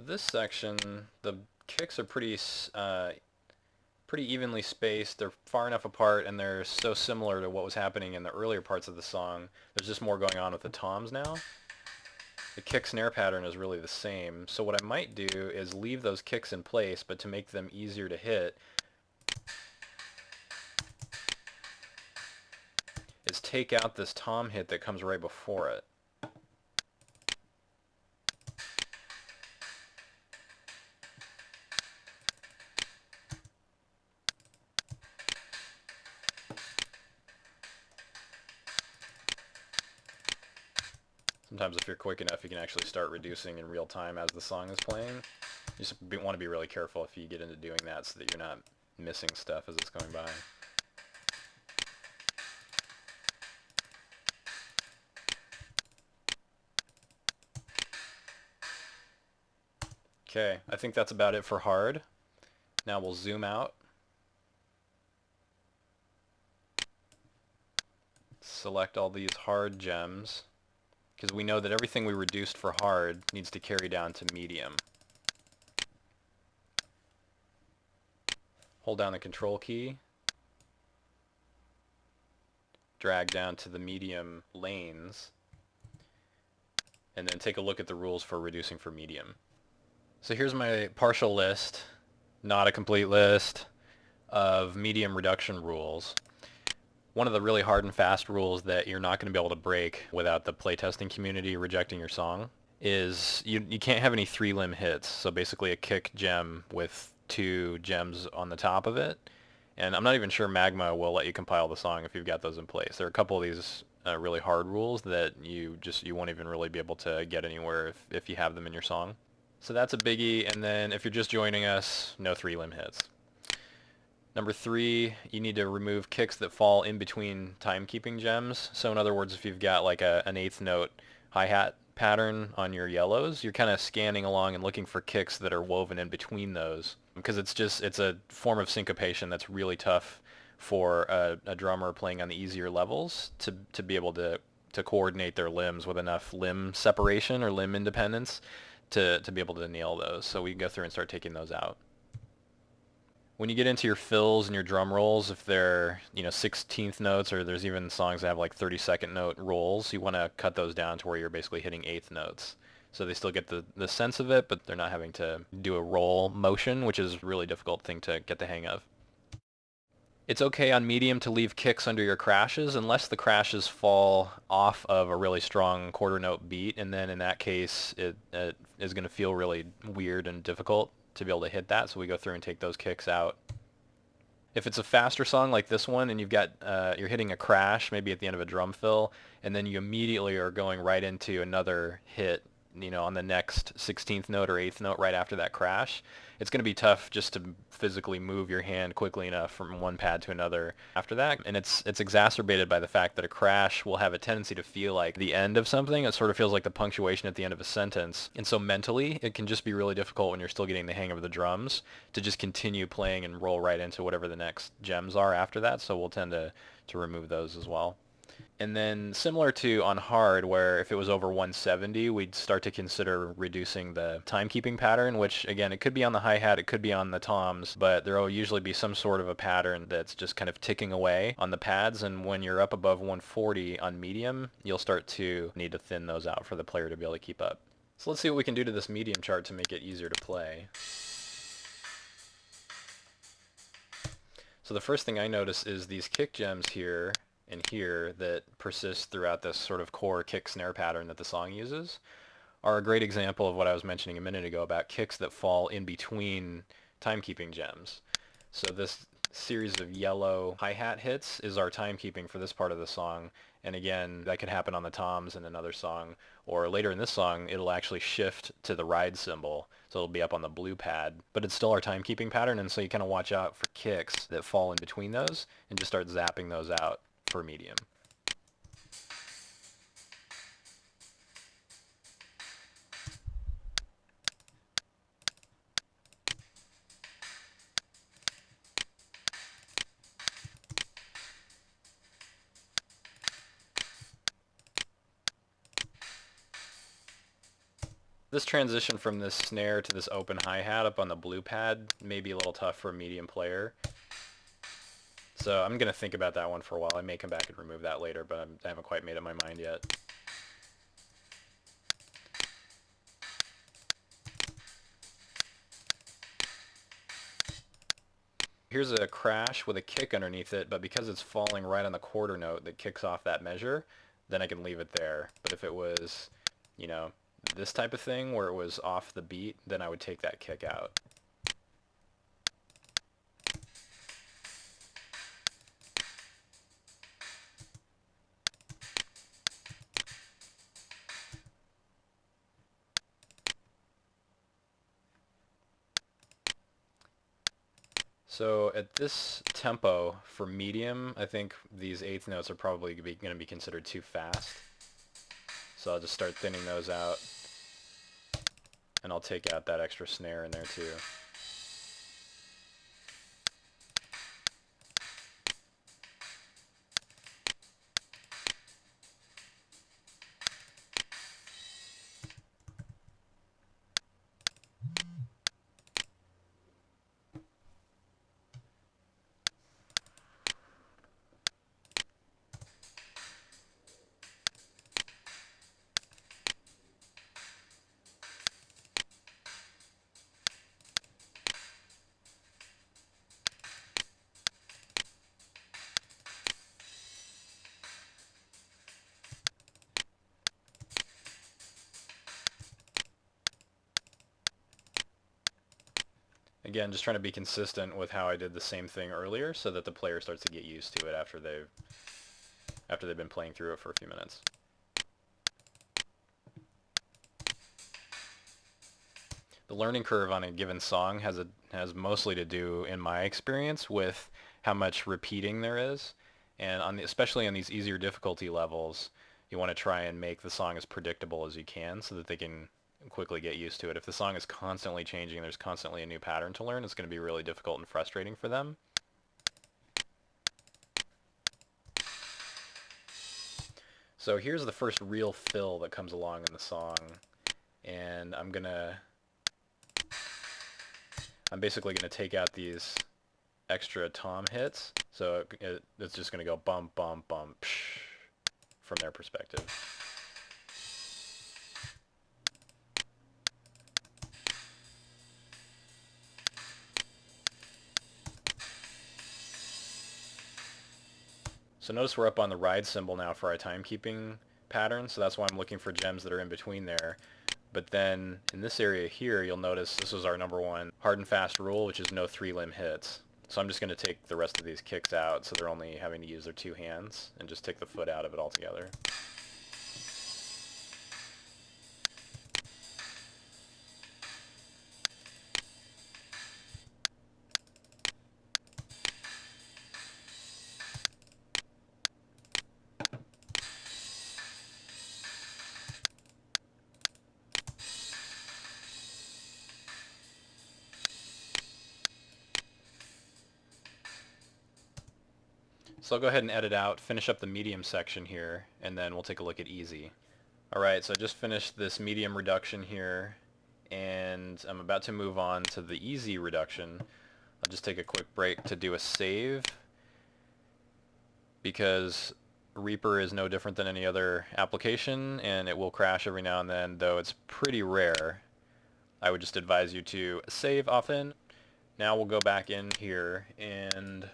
this section, the kicks are pretty evenly spaced. They're far enough apart, and they're so similar to what was happening in the earlier parts of the song. There's just more going on with the toms now. The kick snare pattern is really the same. So what I might do is leave those kicks in place, but to make them easier to hit, is take out this tom hit that comes right before it. Sometimes if you're quick enough, you can actually start reducing in real time as the song is playing. You just want to be really careful if you get into doing that so that you're not missing stuff as it's going by. Okay, I think that's about it for hard. Now we'll zoom out. Select all these hard gems, because we know that everything we reduced for hard needs to carry down to medium. Hold down the control key, drag down to the medium lanes, and then take a look at the rules for reducing for medium. So here's my partial list, not a complete list, of medium reduction rules. One of the really hard and fast rules that you're not going to be able to break without the playtesting community rejecting your song is you can't have any 3-limb hits. So basically a kick gem with 2 gems on the top of it. And I'm not even sure Magma will let you compile the song if you've got those in place. There are a couple of these really hard rules that you won't even really be able to get anywhere if you have them in your song. So that's a biggie, and then if you're just joining us, no 3-limb hits. Number 3, you need to remove kicks that fall in between timekeeping gems. So in other words, if you've got like an 8th note hi-hat pattern on your yellows, you're kind of scanning along and looking for kicks that are woven in between those, because it's a form of syncopation that's really tough for a drummer playing on the easier levels to be able to coordinate their limbs with enough limb separation or limb independence to be able to nail those. So we can go through and start taking those out. When you get into your fills and your drum rolls, if they're 16th notes, or there's even songs that have like 32nd note rolls, you want to cut those down to where you're basically hitting 8th notes. So they still get the sense of it, but they're not having to do a roll motion, which is a really difficult thing to get the hang of. It's okay on medium to leave kicks under your crashes unless the crashes fall off of a really strong quarter note beat, and then in that case it is going to feel really weird and difficult to be able to hit that, so we go through and take those kicks out. If it's a faster song like this one and you've got you're hitting a crash maybe at the end of a drum fill, and then you immediately are going right into another hit on the next 16th note or 8th note right after that crash, it's going to be tough just to physically move your hand quickly enough from one pad to another after that. And it's exacerbated by the fact that a crash will have a tendency to feel like the end of something. It sort of feels like the punctuation at the end of a sentence. And so mentally, it can just be really difficult when you're still getting the hang of the drums to just continue playing and roll right into whatever the next gems are after that. So we'll tend to remove those as well. And then similar to on hard, where if it was over 170, we'd start to consider reducing the timekeeping pattern, which again, it could be on the hi-hat, it could be on the toms, but there will usually be some sort of a pattern that's just kind of ticking away on the pads. And when you're up above 140 on medium, you'll start to need to thin those out for the player to be able to keep up. So let's see what we can do to this medium chart to make it easier to play. So the first thing I notice is these kick gems here and here that persist throughout this sort of core kick snare pattern that the song uses are a great example of what I was mentioning a minute ago about kicks that fall in between timekeeping gems. So this series of yellow hi-hat hits is our timekeeping for this part of the song, and again, that could happen on the toms in another song, or later in this song it'll actually shift to the ride cymbal, so it'll be up on the blue pad, but it's still our timekeeping pattern, and so you kind of watch out for kicks that fall in between those and just start zapping those out for medium. This transition from this snare to this open hi-hat up on the blue pad may be a little tough for a medium player. So I'm going to think about that one for a while. I may come back and remove that later, but I haven't quite made up my mind yet. Here's a crash with a kick underneath it, but because it's falling right on the quarter note that kicks off that measure, then I can leave it there. But if it was, you know, this type of thing where it was off the beat, then I would take that kick out. So at this tempo for medium, I think these eighth notes are probably going to be considered too fast. So I'll just start thinning those out, and I'll take out that extra snare in there too. Again, just trying to be consistent with how I did the same thing earlier so that the player starts to get used to it after they've been playing through it for a few minutes. The learning curve on a given song has mostly to do, in my experience, with how much repeating there is, and especially on these easier difficulty levels, you want to try and make the song as predictable as you can so that they can quickly get used to it. If the song is constantly changing and there's constantly a new pattern to learn, it's going to be really difficult and frustrating for them. So here's the first real fill that comes along in the song, and I'm basically going to take out these extra tom hits, so it's just going to go bump, bump, bump, psh, from their perspective. So notice we're up on the ride symbol now for our timekeeping pattern, so that's why I'm looking for gems that are in between there. But then in this area here, you'll notice this was our number one hard and fast rule, which is no three-limb hits. So I'm just going to take the rest of these kicks out so they're only having to use their two hands and just take the foot out of it altogether. So I'll go ahead and edit out, finish up the medium section here, and then we'll take a look at easy. Alright, so I just finished this medium reduction here, and I'm about to move on to the easy reduction. I'll just take a quick break to do a save, because Reaper is no different than any other application, and it will crash every now and then, though it's pretty rare. I would just advise you to save often. Now we'll go back in here and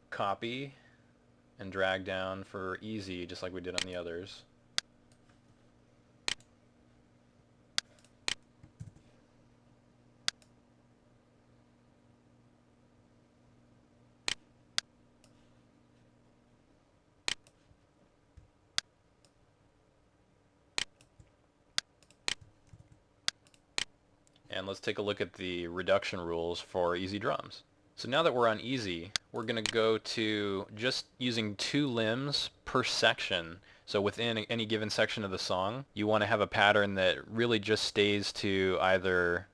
copy and drag down for easy, just like we did on the others. And let's take a look at the reduction rules for easy drums. So now that we're on easy, we're going to go to just using two limbs per section. So within any given section of the song, you want to have a pattern that really just stays to either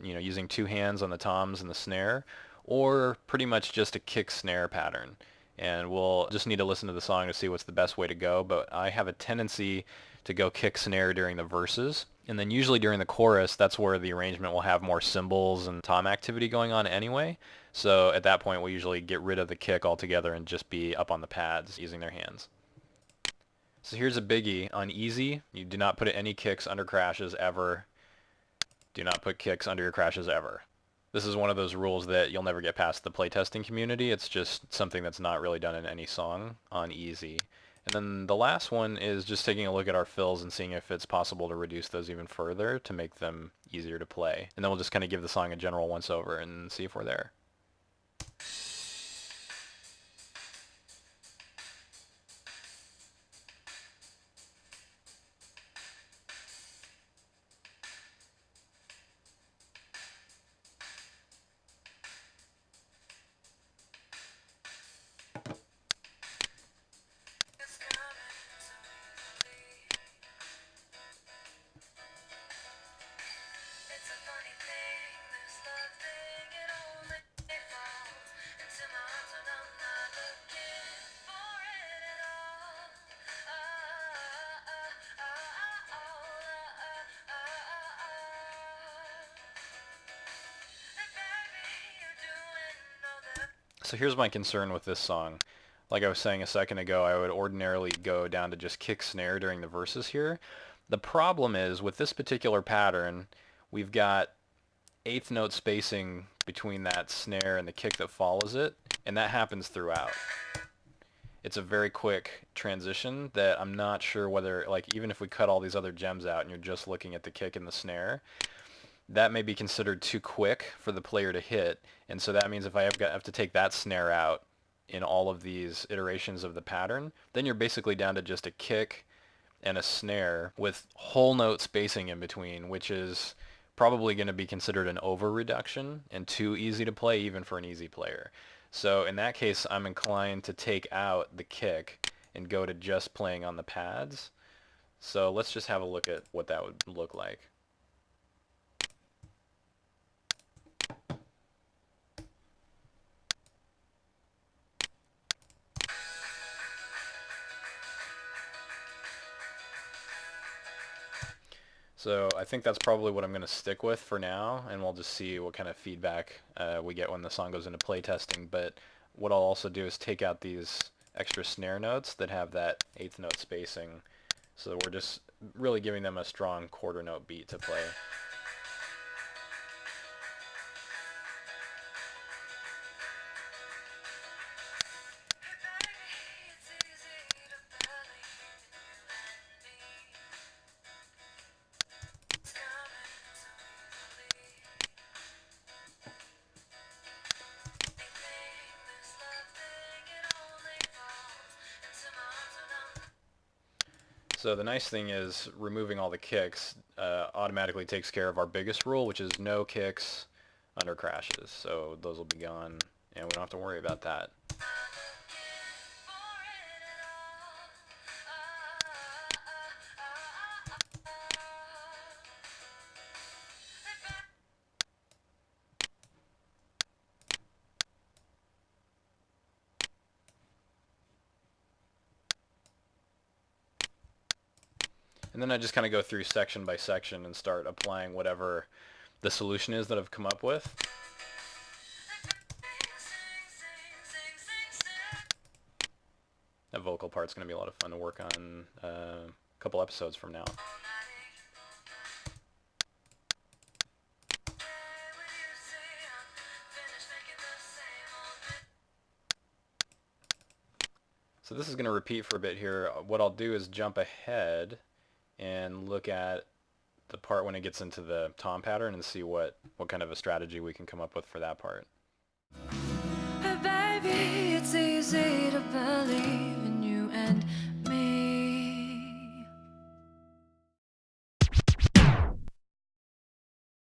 using two hands on the toms and the snare, or pretty much just a kick snare pattern. and we'll just need to listen to the song to see what's the best way to go. But I have a tendency to go kick snare during the verses, and then usually during the chorus, that's where the arrangement will have more cymbals and tom activity going on anyway. So at that point, we'll usually get rid of the kick altogether and just be up on the pads using their hands. So here's a biggie. On easy, you do not put any kicks under crashes ever. Do not put kicks under your crashes ever. This is one of those rules that you'll never get past the playtesting community. It's just something that's not really done in any song on easy. And then the last one is just taking a look at our fills and seeing if it's possible to reduce those even further to make them easier to play. And then we'll just kind of give the song a general once over and see if we're there. So here's my concern with this song. Like I was saying a second ago, I would ordinarily go down to just kick snare during the verses here. The problem is with this particular pattern, we've got eighth note spacing between that snare and the kick that follows it, and that happens throughout. It's a very quick transition that I'm not sure whether, like, even if we cut all these other gems out and you're just looking at the kick and the snare, that may be considered too quick for the player to hit, and so that means if I have to take that snare out in all of these iterations of the pattern, then you're basically down to just a kick and a snare with whole note spacing in between, which is probably going to be considered an over reduction and too easy to play even for an easy player. So in that case, I'm inclined to take out the kick and go to just playing on the pads. So let's just have a look at what that would look like. So I think that's probably what I'm going to stick with for now, and we'll just see what kind of feedback we get when the song goes into playtesting. But what I'll also do is take out these extra snare notes that have that eighth note spacing, so we're just really giving them a strong quarter note beat to play. So the nice thing is removing all the kicks automatically takes care of our biggest rule, which is no kicks under crashes. So those will be gone, and we don't have to worry about that. And then I just kind of go through section by section and start applying whatever the solution is that I've come up with. That vocal part's going to be a lot of fun to work on a couple episodes from now. So this is going to repeat for a bit here. What I'll do is jump ahead and look at the part when it gets into the tom pattern and see what kind of a strategy we can come up with for that part. Hey baby, it's easy to believe in